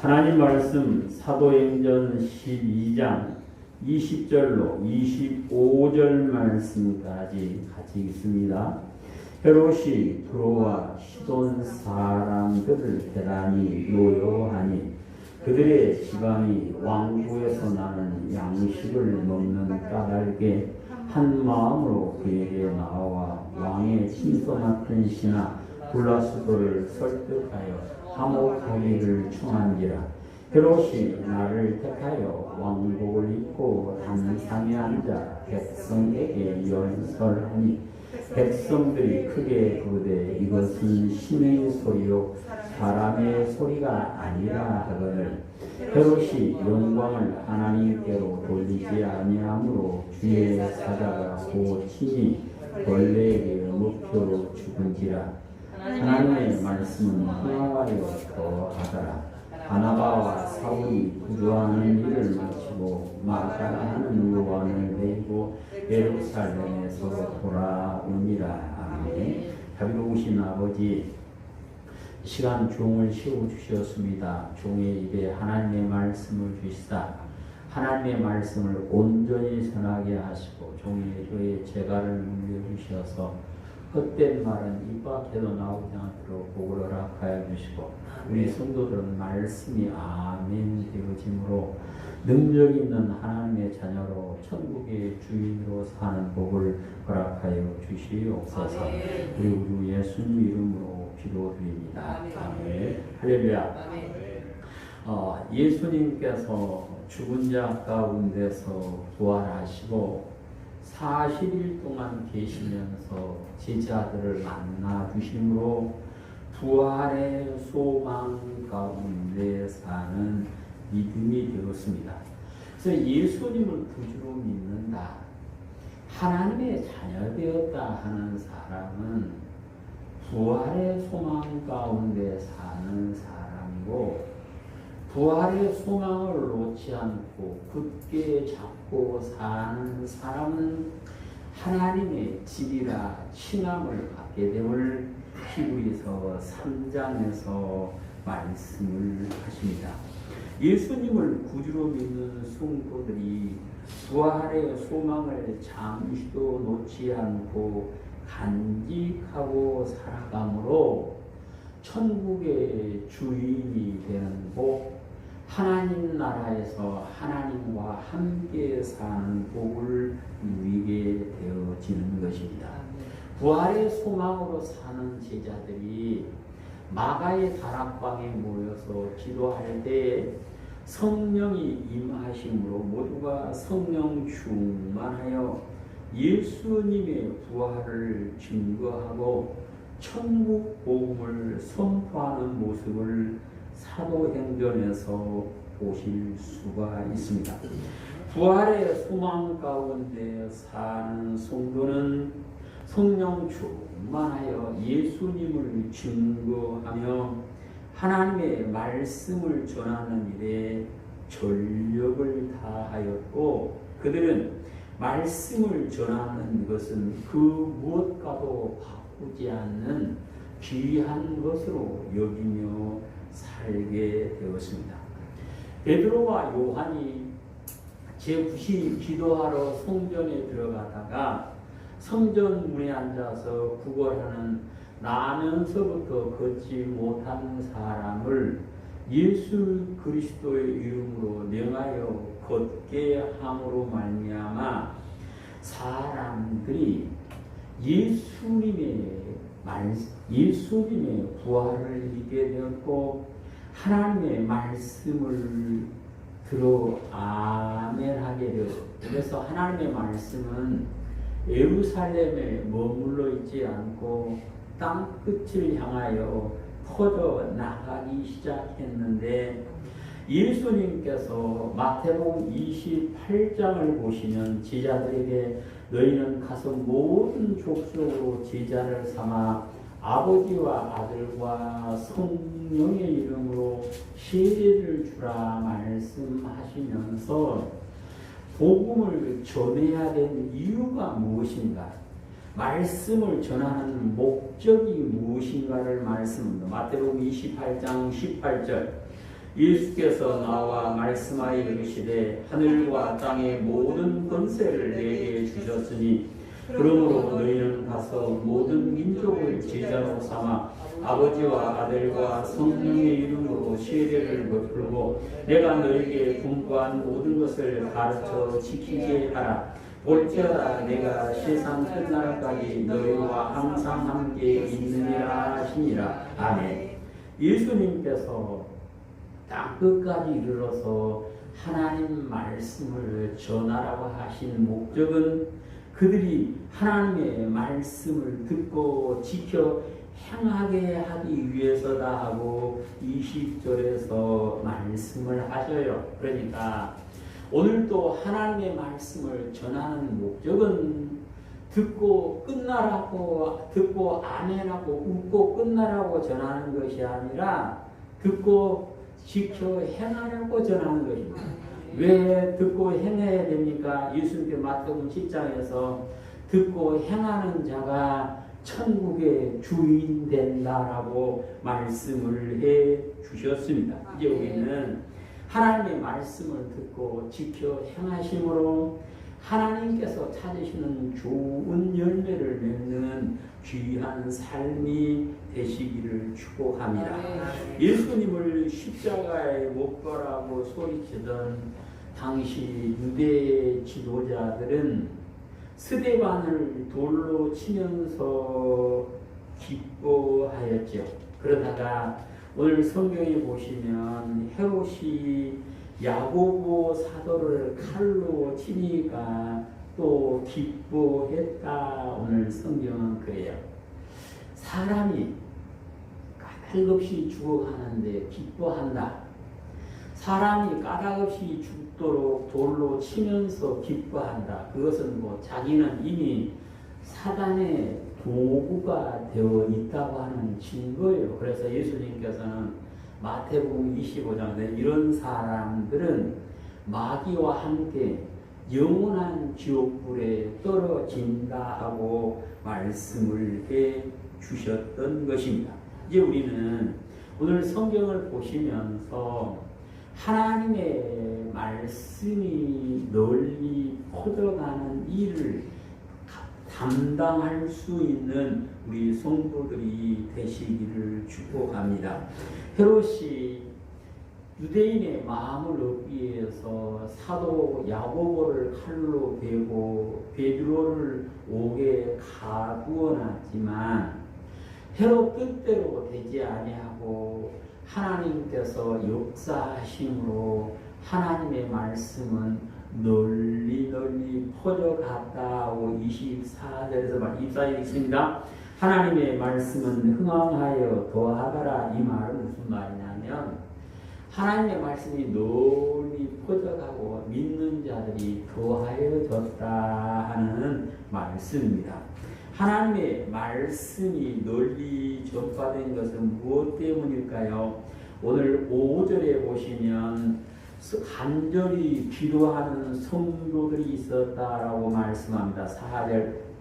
하나님 말씀 사도행전 12장 20절로 25절 말씀까지 같이 읽습니다. 헤롯이 들어와 시돈 사람들을 대단히 노여하니 그들의 지방이 왕궁에서 나는 양식을 먹는 까닭에 한 마음으로 그에게 나와 왕의 친서 맡은 신하 블라스도를 설득하여 감옥하기를 청한지라. 헤롯이 나를 택하여 왕복을 입고 단상에 앉아 백성에게 연설하니 백성들이 크게 부르되 이것은 신의 소리요 사람의 소리가 아니라 하거늘. 헤롯이 영광을 하나님께로 돌리지 아니하므로 주의 사자가 곧 친히 벌레에게 먹혀 죽은지라. 하나님의 말씀은 흥하여 더하더라. 바나바와 사울이 구조하는 일을 마치고 마가라하는 요한을 데리고 예루살렘에서 돌아오니라. 아멘. 자비로우신 아버지, 시간 종을 세워주셨습니다. 종의 입에 하나님의 말씀을 주시다. 하나님의 말씀을 온전히 전하게 하시고 종의 혀에 재갈을 물려주셔서 헛된 말은 입 밖에도 나오지 않도록 복을 허락하여 주시고 우리 성도들은 말씀이 아멘 되어짐으로 능력 있는 하나님의 자녀로 천국의 주인으로 사는 복을 허락하여 주시옵소서. 우리 주 예수님 이름으로 기도드립니다. 아멘. 할렐루야. 예수님께서 죽은 자 가운데서 부활하시고 40일 동안 계시면서 제자들을 만나 주심으로 부활의 소망 가운데 사는 믿음이 되었습니다. 그래서 예수님을 구주로 믿는다, 하나님의 자녀 되었다 하는 사람은 부활의 소망 가운데 사는 사람이고, 부활의 소망을 놓지 않고 굳게 잡고 사는 사람은 하나님의 집이라 칭함을 받게 됨을 히브리서 3장에서 말씀을 하십니다. 예수님을 구주로 믿는 성도들이 부활의 소망을 잠시도 놓지 않고 간직하고 살아감으로 천국의 주인이 되는 복, 하나님 나라에서 하나님과 함께 사는 복을 누리게 되어지는 것입니다. 부활의 소망으로 사는 제자들이 마가의 다락방에 모여서 기도할 때 성령이 임하심으로 모두가 성령 충만하여 예수님의 부활을 증거하고 천국 복음을 선포하는 모습을 사도행전에서 보실 수가 있습니다. 부활의 소망 가운데 사는 성도는 성령 충만하여 예수님을 증거하며 하나님의 말씀을 전하는 일에 전력을 다하였고, 그들은 말씀을 전하는 것은 그 무엇과도 바꾸지 않는 귀한 것으로 여기며 살게 되었습니다. 베드로와 요한이 제9시 기도하러 성전에 들어가다가 성전 문에 앉아서 구걸하는 나면서부터 걷지 못하는 사람을 예수 그리스도의 이름으로 명하여 걷게 함으로 말미암아 사람들이 예수님의 부활을 믿게 되었고 하나님의 말씀을 들어 아멘하게 되었습니다. 그래서 하나님의 말씀은 예루살렘에 머물러 있지 않고 땅 끝을 향하여 퍼져 나가기 시작했는데, 예수님께서 마태복음 28장을 보시면 제자들에게 너희는 가서 모든 족속으로 제자를 삼아 아버지와 아들과 성령의 이름으로 세례를 주라 말씀하시면서 복음을 전해야 되는 이유가 무엇인가, 말씀을 전하는 목적이 무엇인가를 말씀합니다. 마태복음 28장 18절 예수께서 나와 말씀하여 이르시되 하늘과 땅의 모든 권세를 내게 주셨으니 그러므로 너희는 가서 모든 민족을 제자로 삼아 아버지와 아들과 성령의 이름으로 세례를 베풀고 내가 너희에게 분부한 모든 것을 가르쳐 지키게 하라. 볼지어다 내가 세상 끝날까지 너희와 항상 함께 있느니라 하시니라. 아멘. 예수님께서 땅 끝까지 이르러서 하나님 말씀을 전하라고 하신 목적은 그들이 하나님의 말씀을 듣고 지켜 행하게 하기 위해서다 하고 20절에서 말씀을 하셔요. 그러니까 오늘도 하나님의 말씀을 전하는 목적은 듣고 끝나라고, 듣고 아멘하고 웃고 끝나라고 전하는 것이 아니라 듣고 지켜 행하라고 전하는 것입니다. 왜 듣고 행해야 됩니까? 예수님께 마태복음 10장에서 듣고 행하는 자가 천국의 주인 된다라고 말씀을 해 주셨습니다. 이제 우리는 하나님의 말씀을 듣고 지켜 행하심으로 하나님께서 찾으시는 좋은 열매를 맺는 귀한 삶이 되시기를 축복합니다. 예수님을 십자가에 못 박으라고 소리치던 당시 유대 지도자들은 스데반을 돌로 치면서 기뻐하였죠. 그러다가 오늘 성경에 보시면 헤롯이 야고보 사도를 칼로 치니까 또 기뻐했다. 오늘 성경은 그래요. 사람이 까닭없이 죽어가는데 기뻐한다. 사람이 까닭없이 죽도록 돌로 치면서 기뻐한다. 그것은 자기는 이미 사단의 도구가 되어 있다고 하는 증거예요. 그래서 예수님께서는 마태복음 25장에 이런 사람들은 마귀와 함께 영원한 지옥불에 떨어진다 하고 말씀을 해 주셨던 것입니다. 이제 우리는 오늘 성경을 보시면서 하나님의 말씀이 널리 퍼져가는 일을 담당할 수 있는 우리 성도들이 되시기를 축복합니다. 헤롯이 유대인의 마음을 얻기 위해서 사도 야고보를 칼로 베고 베드로를 옥에 가두어 놨지만 헤롯 뜻대로 되지 아니하고 하나님께서 역사하심으로 하나님의 말씀은 널리 퍼져갔다 하고 24절에서 24절 있습니다. 하나님의 말씀은 흥왕하여 더하더라. 이 말은 무슨 말이냐면 하나님의 말씀이 널리 퍼져가고 믿는 자들이 더하여졌다 하는 말씀입니다. 하나님의 말씀이 널리 전파된 것은 무엇 때문일까요? 오늘 5절에 보시면 간절히 기도하는 성도들이 있었다라고 말씀합니다.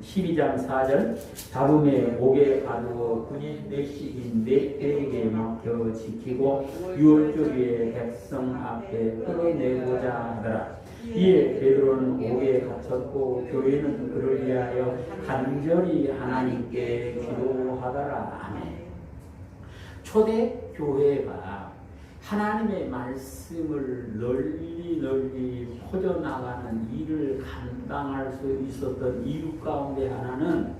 12장 4절 다음에 옥에 가두어 군인 넷씩인 넷에게 맡겨 지키고 유월절에 백성 앞에 끌어내고자 하더라. 이에 베드로는 옥에 갇혔고 교회는 그를 위하여 간절히 하나님께 기도하더라. 아멘. 초대 교회가 하나님의 말씀을 널리 퍼져나가는 일을 감당할 수 있었던 이유 가운데 하나는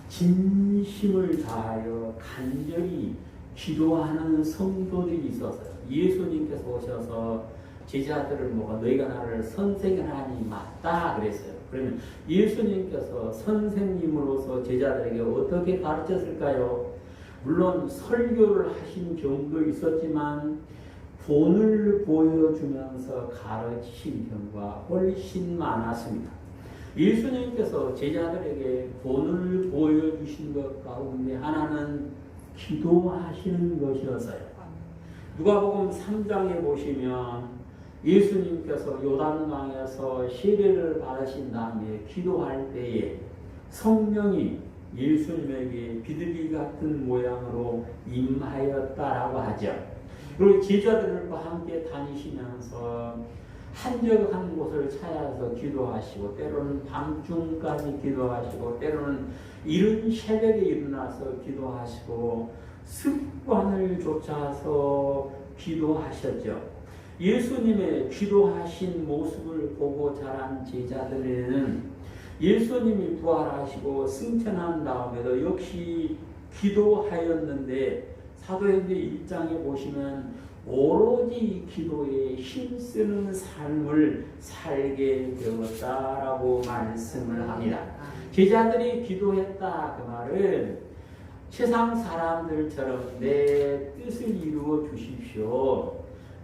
진심을 다하여 간절히 기도하는 성도들이 있었어요. 예수님께서 오셔서 제자들을 너희가 나를 선생이라니 맞다 그랬어요. 그러면 예수님께서 선생님으로서 제자들에게 어떻게 가르쳤을까요? 물론 설교를 하신 경우도 있었지만 본을 보여주면서 가르치신 경우가 훨씬 많았습니다. 예수님께서 제자들에게 본을 보여주신 것 가운데 하나는 기도하시는 것이었어요. 누가복음 3장에 보시면 예수님께서 요단강에서 세례를 받으신 다음에 기도할 때에 성령이 예수님에게 비둘기 같은 모양으로 임하였다라고 하죠. 그리고 제자들과 함께 다니시면서 한적한 곳을 찾아서 기도하시고 때로는 밤중까지 기도하시고 때로는 이른 새벽에 일어나서 기도하시고 습관을 좇아서 기도하셨죠. 예수님의 기도하신 모습을 보고 자란 제자들에는 예수님이 부활하시고 승천한 다음에도 역시 기도하였는데 사도행전 1장에 보시면 오로지 기도에 힘쓰는 삶을 살게 되었다라고 말씀을 합니다. 제자들이 기도했다 그 말은 세상 사람들처럼 내 뜻을 이루어 주십시오,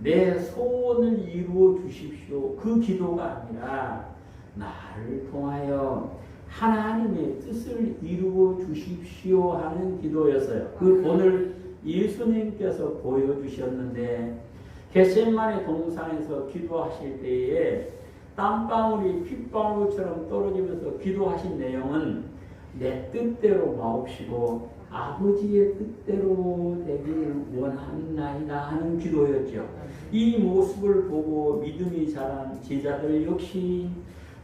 내 소원을 이루어 주십시오, 그 기도가 아니라 나를 통하여 하나님의 뜻을 이루어 주십시오 하는 기도였어요. 그 본을 예수님께서 보여주셨는데 겟세마네 동산에서 기도하실 때에 땀방울이 핏방울처럼 떨어지면서 기도하신 내용은 내 뜻대로 마옵시고 아버지의 뜻대로 되기를 원하나이다 하는 기도였죠. 이 모습을 보고 믿음이 자란 제자들 역시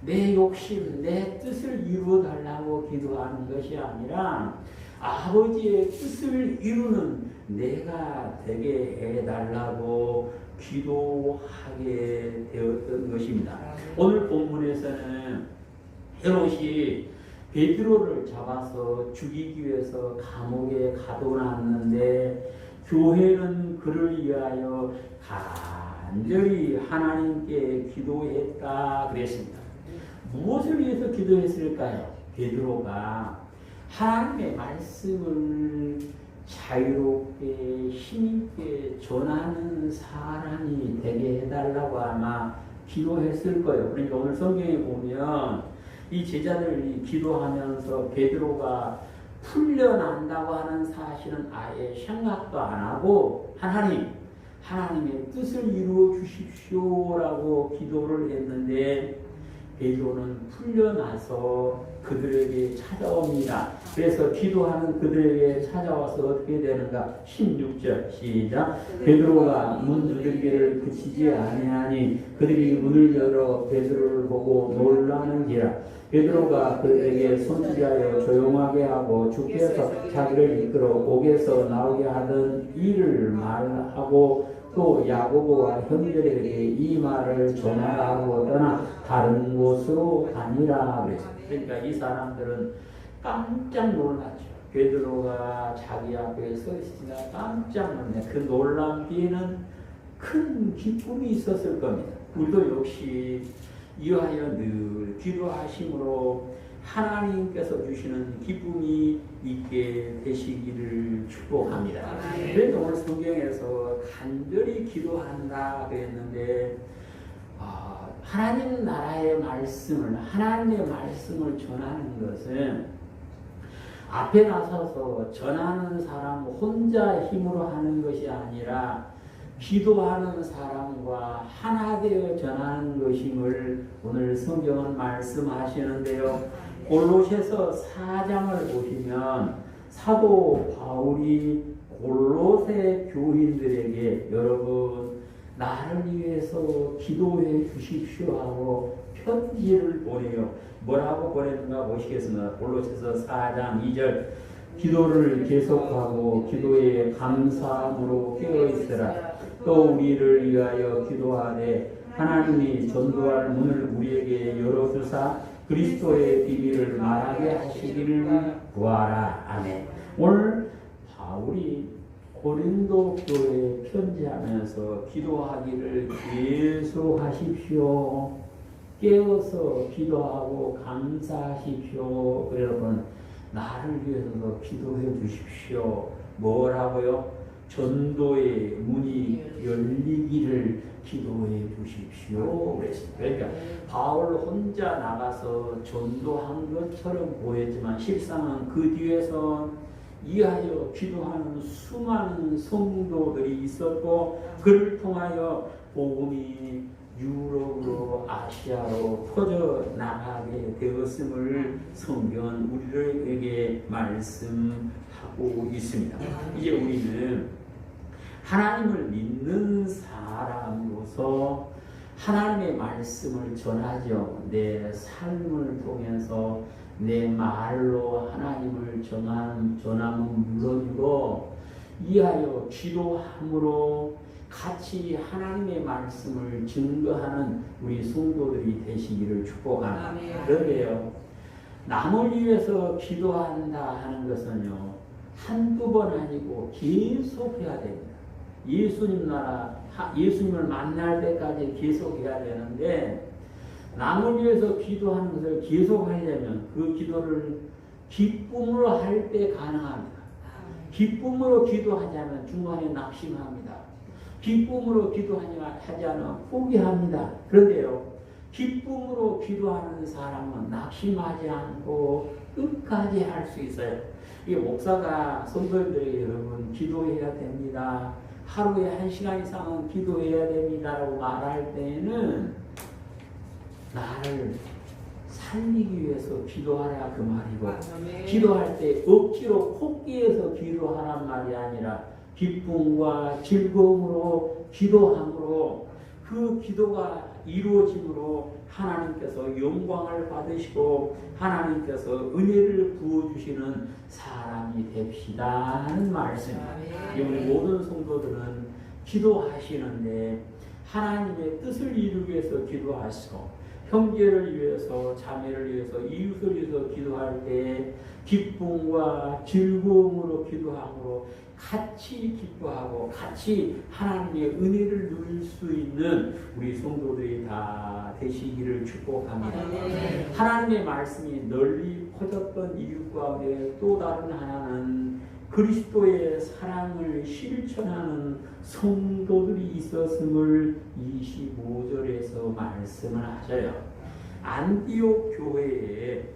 내 욕심, 내 뜻을 이루어 달라고 기도하는 것이 아니라 아버지의 뜻을 이루는 내가 되게 해달라고 기도하게 되었던 것입니다. 오늘 본문에서는 헤롯이 베드로를 잡아서 죽이기 위해서 감옥에 가둬놨는데 교회는 그를 위하여 간절히 하나님께 기도했다 그랬습니다. 무엇을 위해서 기도했을까요? 베드로가 하나님의 말씀을 자유롭게 힘있게 전하는 사람이 되게 해달라고 아마 기도했을 거예요. 그러니까 오늘 성경에 보면 이 제자들이 기도하면서 베드로가 풀려난다고 하는 사실은 아예 생각도 안 하고 하나님의 뜻을 이루어 주십시오라고 기도를 했는데 베드로는 풀려나서 그들에게 찾아옵니다. 그래서 기도하는 그들에게 찾아와서 어떻게 되는가? 16절 시작. 베드로가 문 두들기를 그치지 아니하니 그들이 문을 열어 베드로를 보고 놀라는지라. 베드로가 그들에게 손짓하여 조용하게 하고 주께서 자기를 이끌어 옥에서 나오게 하던 일을 말하고 또 야고보와 형제들에게 이 말을 전하라고 떠나 다른 곳으로 가니라 그랬어요. 그러니까 이 사람들은 깜짝 놀랐죠. 베드로가 자기 앞에 서 있으니까 깜짝 놀랐네. 그 놀란 뒤에는 큰 기쁨이 있었을 겁니다. 우리도 역시 이하여 늘 기도하심으로 하나님께서 주시는 기쁨이 있게 되시기를 축복합니다. 그래서 오늘 성경에서 간절히 기도한다 그랬는데 하나님 나라의 말씀을 하나님의 말씀을 전하는 것은 앞에 나서서 전하는 사람 혼자 힘으로 하는 것이 아니라 기도하는 사람과 하나 되어 전하는 것임을 오늘 성경은 말씀하시는데요. 골로새서 4장을 보시면 사도 바울이 골로새 교인들에게 여러분 나를 위해서 기도해 주십시오 하고 편지를 보내요. 뭐라고 보냈는가 보시겠습니다. 골로새서 4장 2절 기도를 계속하고 기도에 감사함으로 깨어있으라. 또 우리를 위하여 기도하되 하나님이 전도할 문을 우리에게 열어주사 그리스도의 비밀을 말하게 하시기를 구하라. 아멘. 오늘 바울이 고린도 교회에 편지하면서 기도하기를 계속 하십시오. 깨어서 기도하고 감사하십시오. 여러분 나를 위해서도 기도해 주십시오. 뭐라고요? 전도의 문이 열리기를 기도해 주십시오. 그랬습니다. 그러니까 바울 혼자 나가서 전도한 것처럼 보였지만 실상은 그 뒤에서 이하여 기도하는 수많은 성도들이 있었고 그를 통하여 복음이 유럽으로 아시아로 퍼져나가게 되었음을 성경은 우리에게 말씀하고 있습니다. 이제 우리는 하나님을 믿는 사람으로서 하나님의 말씀을 전하죠. 내 삶을 통해서 내 말로 하나님을 전함은 물론이고 이하여 기도함으로 같이 하나님의 말씀을 증거하는 우리 성도들이 되시기를 축복합니다. 그런데요, 남을 위해서 기도한다 하는 것은요, 한두 번 아니고 계속 해야 됩니다. 예수님을 만날 때까지 계속 해야 되는데, 남을 위해서 기도하는 것을 계속 하려면 그 기도를 기쁨으로 할 때 가능합니다. 기쁨으로 기도하자면 중간에 낙심합니다. 기쁨으로 기도하지 않으면 포기합니다. 그런데요, 기쁨으로 기도하는 사람은 낙심하지 않고 끝까지 할 수 있어요. 이 목사가 성도들에게 여러분 기도해야 됩니다. 하루에 1시간 이상은 기도해야 됩니다라고 말할 때에는 나를 살리기 위해서 기도하라 그 말이고, 기도할 때 억지로 코끼에서 기도하란 말이 아니라 기쁨과 즐거움으로 기도함으로 그 기도가 이루어짐으로 하나님께서 영광을 받으시고 하나님께서 은혜를 부어주시는 사람이 됩시다 하는 말씀입니다. 우리 모든 성도들은 기도하시는데 하나님의 뜻을 이루기 위해서 기도하시고 형제를 위해서, 자매를 위해서, 이웃을 위해서 기도할 때 기쁨과 즐거움으로 기도함으로 같이 기뻐하고 같이 하나님의 은혜를 누릴 수 있는 우리 성도들이 다 되시기를 축복합니다. 하나님의 말씀이 널리 퍼졌던 이유 가운데 또 다른 하나는 그리스도의 사랑을 실천하는 성도들이 있었음을 25절에서 말씀을 하셔요. 안디옥 교회에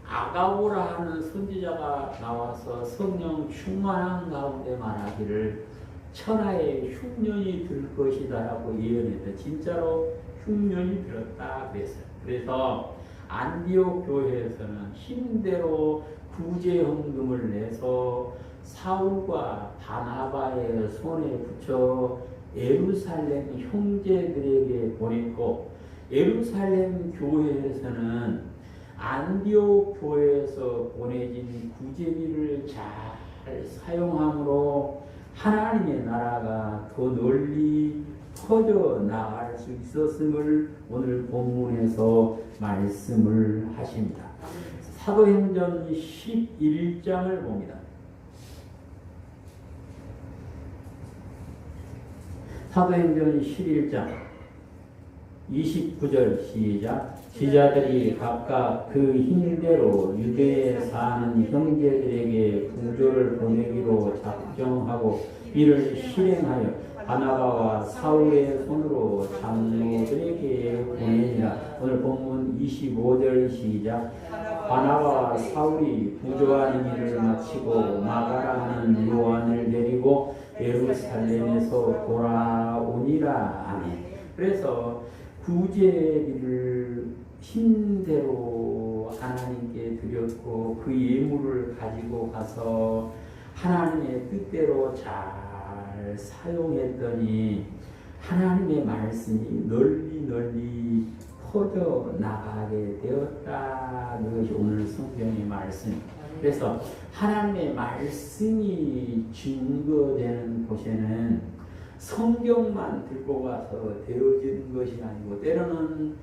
아가보라 하는 선지자가 나와서 성령 충만한 가운데 말하기를 천하에 흉년이 들 것이다라고 예언했다. 진짜로 흉년이 들었다 그랬어요. 그래서 안디옥 교회에서는 힘대로 구제헌금을 내서 사울과 바나바의 손에 붙여 예루살렘 형제들에게 보냈고, 예루살렘 교회에서는 안디옥 교회에서 보내진 구제비를 잘 사용함으로 하나님의 나라가 더 널리 퍼져 나갈 수 있었음을 오늘 본문에서 말씀을 하십니다. 사도행전 11장을 봅니다. 사도행전 11장 29절 시작. 지자들이 각각 그 힘대로 유대에 사는 형제들에게 구조를 보내기로 작정하고 이를 실행하여 바나바와 사울의 손으로 장로들에게 보내니라. 오늘 본문 25절 시작. 바나바와 사울이 구조하는 일을 마치고 마가라 하는 요한을 데리고 예루살렘에서 돌아오니라. 아멘. 그래서 구제비를 힘대로 하나님께 드렸고 그 예물을 가지고 가서 하나님의 뜻대로 잘 사용했더니 하나님의 말씀이 널리 퍼져 나가게 되었다. 그것이 오늘 성경의 말씀입니다. 그래서 하나님의 말씀이 증거되는 곳에는 성경만 들고 가서 되어진 것이 아니고 때로는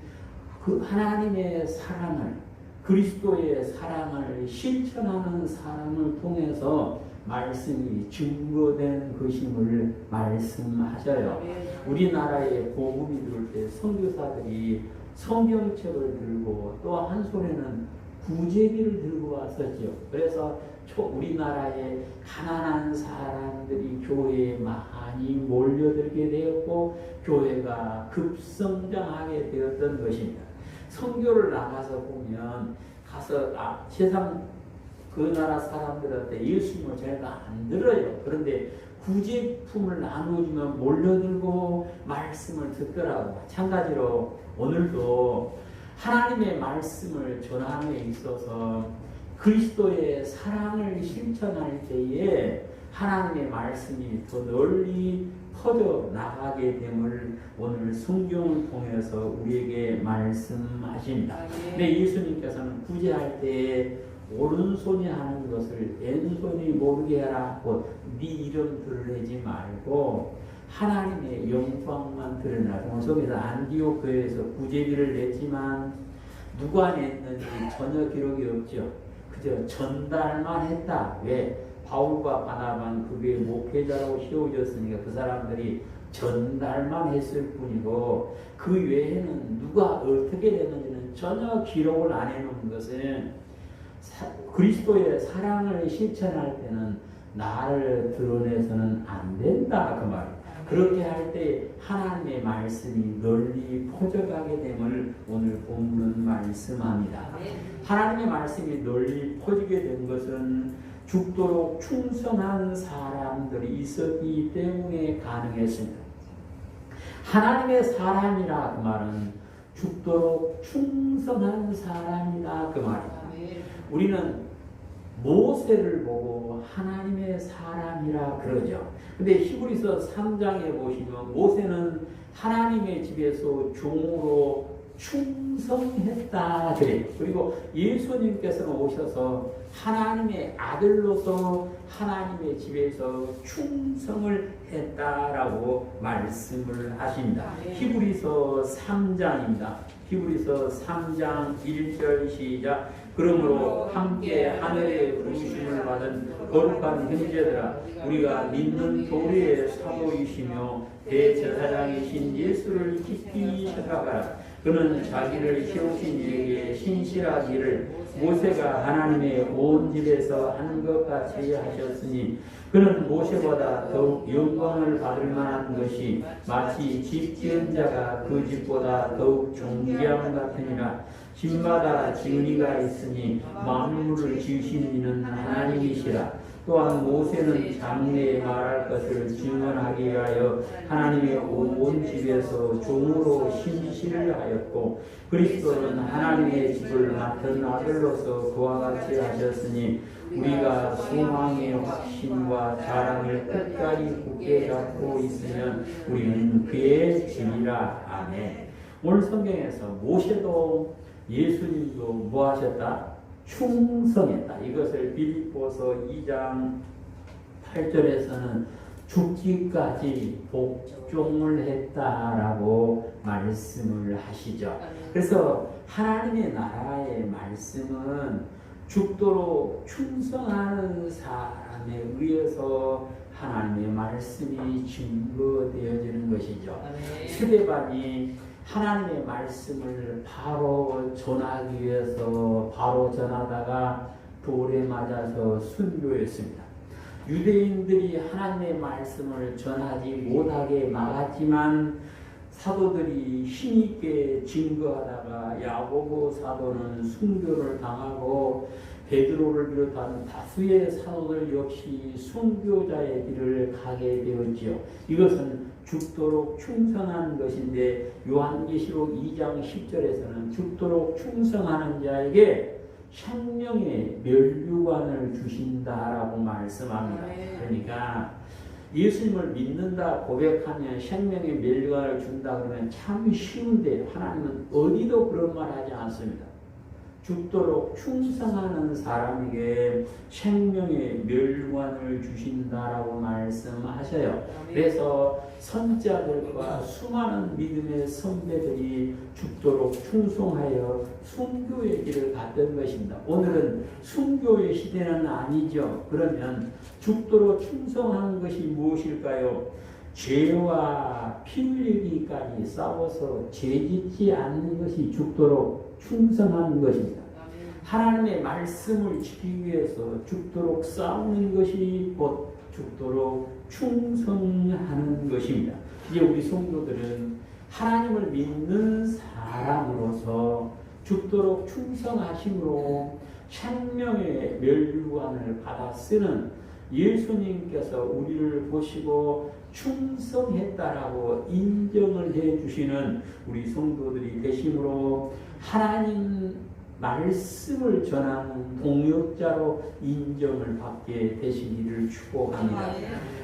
그 하나님의 사랑을, 그리스도의 사랑을 실천하는 사람을 통해서 말씀이 증거된 것임을 말씀하셔요. 우리나라에 복음이 들을 때 선교사들이 성경책을 들고 또 한 손에는 구제비를 들고 왔었죠. 그래서 우리나라에 가난한 사람들이 교회에 많이 몰려들게 되었고 교회가 급성장하게 되었던 것입니다. 선교를 나가서 보면 가서 세상 그 나라 사람들한테 예수님을 제가 안 들어요. 그런데 구제품을 나눠주면 몰려들고 말씀을 듣더라고. 마찬가지로 오늘도 하나님의 말씀을 전함에 있어서 그리스도의 사랑을 실천할 때에 하나님의 말씀이 더 널리 퍼져 나가게 됨을 오늘 성경을 통해서 우리에게 말씀하십니다. 근데 예수님께서는 구제할 때 오른손이 하는 것을 왼손이 모르게 하라. 네 이름 드러내지 말고 하나님의 영광만 드러내라. 오늘 속에서 안디옥 교회에서 구제비를 냈지만 누가 냈는지 전혀 기록이 없죠. 그저 전달만 했다. 왜? 바울과 바나바는 그 교회 목회자라고 세워졌으니까 그 사람들이 전달만 했을 뿐이고 그 외에는 누가 어떻게 됐는지는 전혀 기록을 안 해놓은 것은 그리스도의 사랑을 실천할 때는 나를 드러내서는 안 된다 그 말이에요. 그렇게 할 때 하나님의 말씀이 널리 퍼져가게 됨을 오늘 본문은 말씀합니다. 하나님의 말씀이 널리 퍼지게 된 것은 죽도록 충성한 사람들이 있었기 때문에 가능했습니다. 하나님의 사람이라 그 말은 죽도록 충성한 사람이다 그 말입니다. 우리는 모세를 보고 하나님의 사람이라 그러죠. 근데 히브리서 3장에 보시면 모세는 하나님의 집에서 종으로 충성했다 그래요. 그리고 예수님께서는 오셔서 하나님의 아들로서 하나님의 집에서 충성을 했다라고 말씀을 하십니다. 히브리서 3장입니다. 히브리서 3장 1절 시작. 그러므로 함께 하늘의 부르심을 받은 거룩한 형제들아, 우리가 믿는 도리의 사도이시며 대제사장이신 예수를 깊이 생각하라. 그는 자기를 세우신 이에게 신실하기를 모세가 하나님의 온 집에서 한 것 같이 하셨으니 그는 모세보다 더욱 영광을 받을 만한 것이 마치 집 지은 자가 그 집보다 더욱 존귀함 같으니라. 집마다 지은이가 있으니 만물을 지으신 이는 하나님이시라. 또한 모세는 장래에 말할 것을 증언하기 위하여 하나님의 온 집에서 종으로 신실을 하였고 그리스도는 하나님의 집을 맡은 아들로서 그와 같이 하셨으니 우리가 소망의 확신과 자랑을 끝까지 굳게 잡고 있으면 우리는 그의 집이라. 아멘. 오늘 성경에서 모세도 예수님도 뭐 하셨다? 충성했다. 이것을 빌립보서 2장 8절에서는 죽기까지 복종을 했다라고 말씀을 하시죠. 그래서 하나님의 나라의 말씀은 죽도록 충성하는 사람에 의해서 하나님의 말씀이 증거되어지는 것이죠. 스데반이 하나님의 말씀을 바로 전하기 위해서 바로 전하다가 돌에 맞아서 순교했습니다. 유대인들이 하나님의 말씀을 전하지 못하게 막았지만 사도들이 힘있게 증거하다가 야고보 사도는 순교를 당하고 베드로를 비롯한 다수의 사도들 역시 순교자의 길을 가게 되었지요. 이것은 죽도록 충성한 것인데 요한계시록 2장 10절에서는 죽도록 충성하는 자에게 생명의 면류관을 주신다라고 말씀합니다. 그러니까 예수님을 믿는다 고백하면 생명의 면류관을 준다 그러면 참 쉬운데 하나님은 어디도 그런 말 하지 않습니다. 죽도록 충성하는 사람에게 생명의 면류관을 주신다라고 말씀하셔요. 그래서 선지자들과 수많은 믿음의 선배들이 죽도록 충성하여 순교의 길을 갔던 것입니다. 오늘은 순교의 시대는 아니죠. 그러면 죽도록 충성하는 것이 무엇일까요? 죄와 피 흘리기까지 싸워서 죄짓지 않는 것이 죽도록 충성하는 것입니다. 하나님의 말씀을 지키기 위해서 죽도록 싸우는 것이 곧 죽도록 충성하는 것입니다. 이제 우리 성도들은 하나님을 믿는 사람으로서 죽도록 충성하심으로 생명의 면류관을 받아 쓰는 예수님께서 우리를 보시고 충성했다라고 인정을 해 주시는 우리 성도들이 되심으로 하나님 말씀을 전하는 동역자로 인정을 받게 되시기를 축복합니다.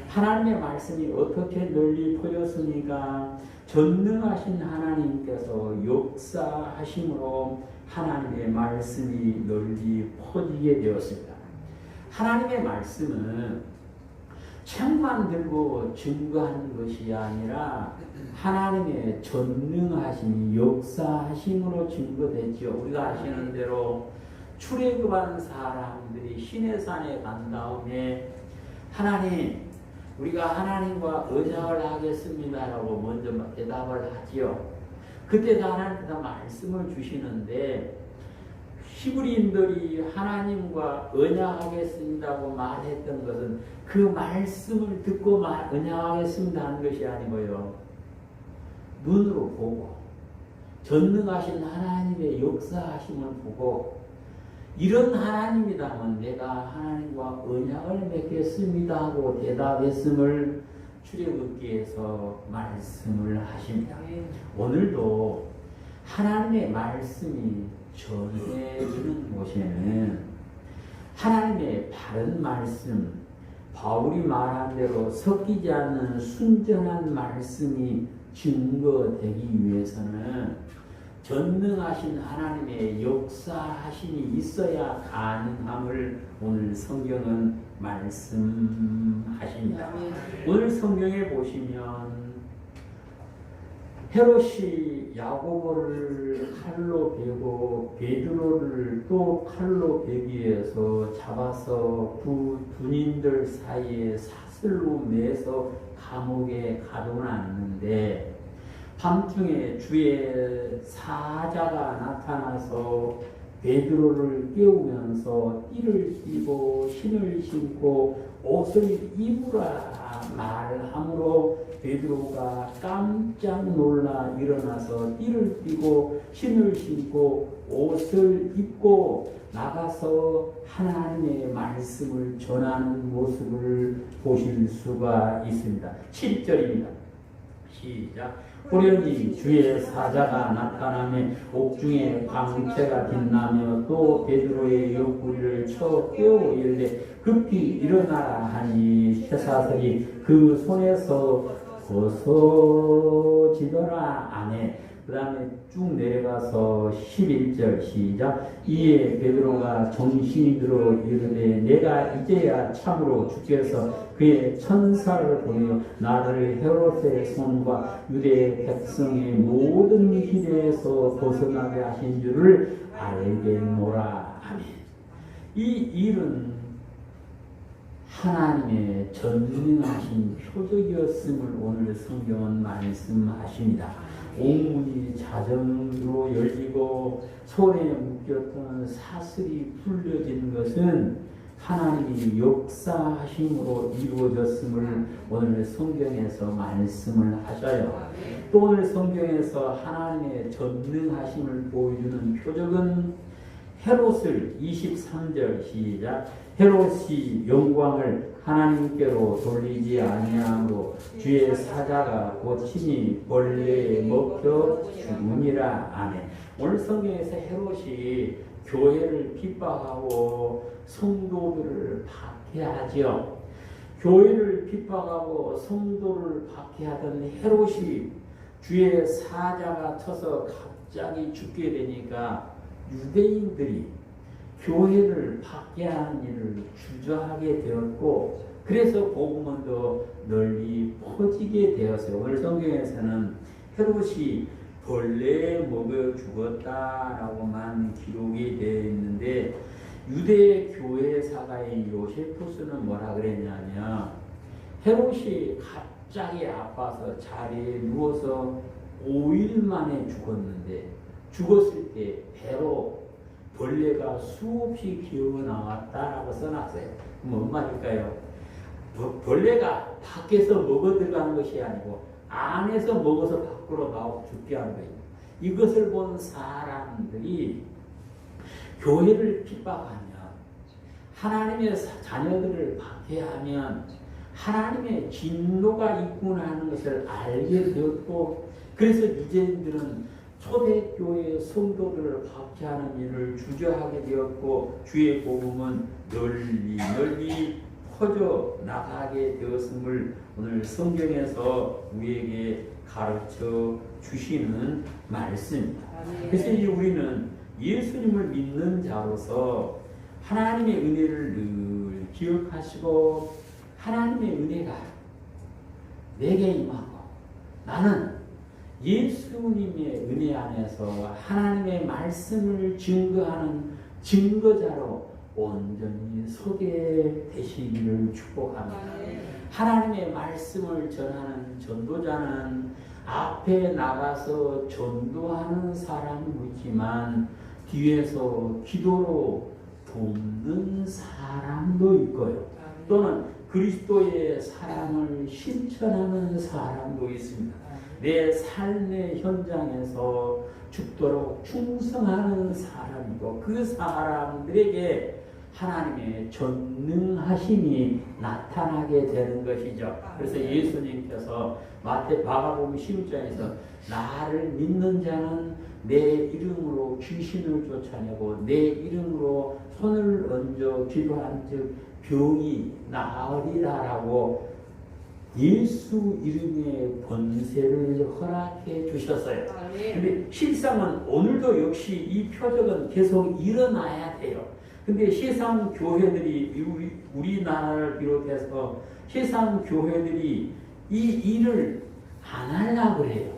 하나님의 말씀이 어떻게 널리 퍼졌습니까? 전능하신 하나님께서 역사하심으로 하나님의 말씀이 널리 퍼지게 되었습니다. 하나님의 말씀은 책만 들고 증거하는 것이 아니라 하나님의 전능하심이 역사하심으로 증거됐죠. 우리가 아시는 대로 출애굽한 사람들이 시내산에 간 다음에 하나님, 우리가 하나님과 언약을 하겠습니다라고 먼저 대답을 하지요. 그때 하나님께서 말씀을 주시는데 히브리인들이 하나님과 언약하겠습니다고 말했던 것은 그 말씀을 듣고 언약하겠습니다 하는 것이 아니고요. 눈으로 보고 전능하신 하나님의 역사하심을 보고 이런 하나님이라면 내가 하나님과 언약을 맺겠습니다 하고 대답했음을 출애굽기에서 말씀을 하십니다. 오늘도 하나님의 말씀이 전해지는 곳에는 하나님의 바른 말씀, 바울이 말한 대로 섞이지 않는 순전한 말씀이 증거되기 위해서는 전능하신 하나님의 역사하심이 있어야 가능함을 오늘 성경은 말씀하십니다. 오늘 성경에 보시면 헤롯이 야고보를 칼로 베고 베드로를 또 칼로 베기 위해서 잡아서 두 군인들 사이에 사슬로 매서 감옥에 가둬놨는데 밤중에 주의 사자가 나타나서 베드로를 깨우면서 띠를 띠고 신을 신고 옷을 입으라 말함으로 베드로가 깜짝 놀라 일어나서 띠를 띠고 신을 신고 옷을 입고 나가서 하나님의 말씀을 전하는 모습을 보실 수가 있습니다. 7절입니다. 시작. 호련히 주의 사자가 나타나며 옥중에 광채가 빛나며 또 베드로의 옆구리를 쳐 깨워 이르되 급히 일어나라 하니 쇠사슬이 그 손에서 벗어지더라 하네. 그 다음에 쭉 내려가서 11절 시작. 이에 베드로가 정신이 들어 이르되 내가 이제야 참으로 주께서 그의 천사를 보내어 나를 헤롯의 손과 유대 백성의 모든 기대에서 벗어나게 하신 줄을 알겠노라. 아멘. 이 일은 하나님의 전능하신 표적이었음을 오늘 성경은 말씀하십니다. 옥문이 자정으로 열리고 손에 묶였던 사슬이 풀려진 것은 하나님이 역사하심으로 이루어졌음을 오늘 성경에서 말씀을 하셔요. 또 오늘 성경에서 하나님의 전능하심을 보여주는 표적은 헤롯을 23절 시작. 헤롯이 영광을 하나님께로 돌리지 아니하므로 주의 사자가 고치니 벌레에 먹혀 죽으니라. 아멘. 오늘 성경에서 헤롯이 교회를 핍박하고 성도들을 박해하지요. 교회를 핍박하고 성도를 박해하던 헤롯이 주의 사자가 쳐서 갑자기 죽게 되니까 유대인들이 교회를 박해하는 일을 주저하게 되었고 그래서 복음은 더 널리 퍼지게 되었어요. 오늘 성경에서는 헤롯이 벌레에 먹여 죽었다라고만 기록이 되어 있는데 유대 교회 사가인 요세푸스는 뭐라 그랬냐면 헤롯이 갑자기 아파서 자리에 누워서 5일 만에 죽었는데 죽었을 때 배로 벌레가 수없이 기어 나왔다라고 써놨어요. 그럼 뭔 말일까요? 벌레가 밖에서 먹어 들어가는 것이 아니고 안에서 먹어서 밖으로 나오고 죽게 하는 거예요. 이것을 본 사람들이 교회를 핍박하면 하나님의 자녀들을 박해하면 하나님의 진노가 있구나 하는 것을 알게 되었고 그래서 유대인들은 초대교회 성도들을 박해하는 일을 주저하게 되었고 주의 복음은 널리 퍼져 나가게 되었음을 오늘 성경에서 우리에게 가르쳐 주시는 말씀입니다. 그래서 이제 우리는 예수님을 믿는 자로서 하나님의 은혜를 늘 기억하시고 하나님의 은혜가 내게 임하고 나는 예수님의 은혜 안에서 하나님의 말씀을 증거하는 증거자로 온전히 서게 되시기를 축복합니다. 하나님의 말씀을 전하는 전도자는 앞에 나가서 전도하는 사람이 있지만 뒤에서 기도로 돕는 사람도 있고요. 또는 그리스도의 사랑을 실천하는 사람도 있습니다. 내 삶의 현장에서 죽도록 충성하는 사람이고 그 사람들에게 하나님의 전능하심이 나타나게 되는 것이죠. 그래서 예수님께서 마가복음 16장에서 나를 믿는 자는 내 이름으로 귀신을 쫓아내고 내 이름으로 손을 얹어 기도한즉 병이 나으리라라고 예수 이름의 권세를 허락해 주셨어요. 근데 실상은 오늘도 역시 이 표적은 계속 일어나야 돼요. 근데 세상 교회들이 우리나라를 비롯해서 세상 교회들이 이 일을 안 하려고 해요.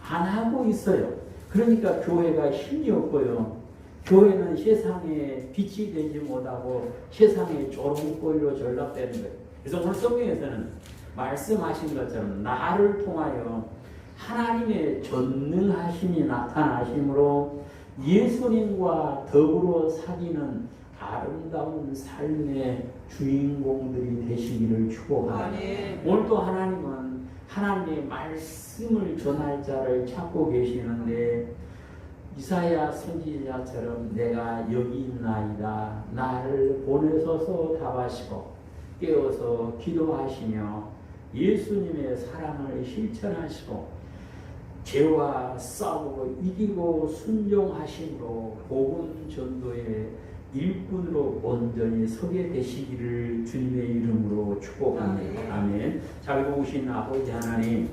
안 하고 있어요. 그러니까 교회가 힘이 없고요. 교회는 세상에 빛이 되지 못하고 세상의 조롱거리로 전락되는 거예요. 그래서 오늘 성경에서는 말씀하신 것처럼 나를 통하여 하나님의 전능하심이 나타나심으로 예수님과 더불어 사귀는 아름다운 삶의 주인공들이 되시기를 축복합니다. 오늘도 하나님은 하나님의 말씀을 전할 자를 찾고 계시는데 이사야 선지자처럼 내가 여기 있나이다. 나를 보내소서 답하시고 깨어서 기도하시며 예수님의 사랑을 실천하시고 죄와 싸우고 이기고 순종하심으로 복음 전도의 일꾼으로 온전히 서게 되시기를 주님의 이름으로 축복합니다. 아멘. 잘 보신 아버지 하나님,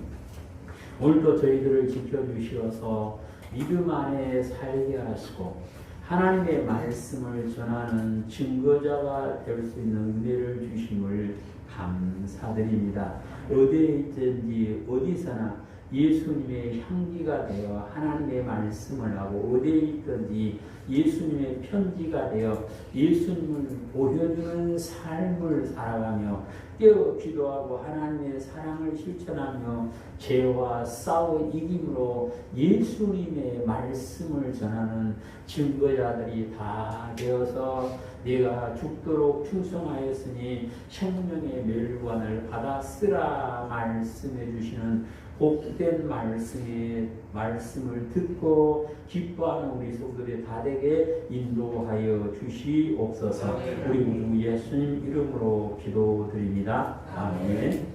오늘도 저희들을 지켜주시어서 믿음 안에 살게 하시고 하나님의 말씀을 전하는 증거자가 될 수 있는 은혜를 주심을 감사드립니다. 어디에 있든지 어디서나 예수님의 향기가 되어 하나님의 말씀을 하고 어디에 있든지 예수님의 편지가 되어 예수님을 보여주는 삶을 살아가며 깨어 기도하고 하나님의 사랑을 실천하며 죄와 싸워 이김으로 예수님의 말씀을 전하는 증거자들이 다 되어서 내가 죽도록 충성하였으니 생명의 멸관을 받아 쓰라 말씀해 주시는 복된 말씀을 듣고 기뻐하는 우리 성도들이 다 되게 인도하여 주시옵소서. 우리 모두 예수님 이름으로 기도드립니다. 아멘.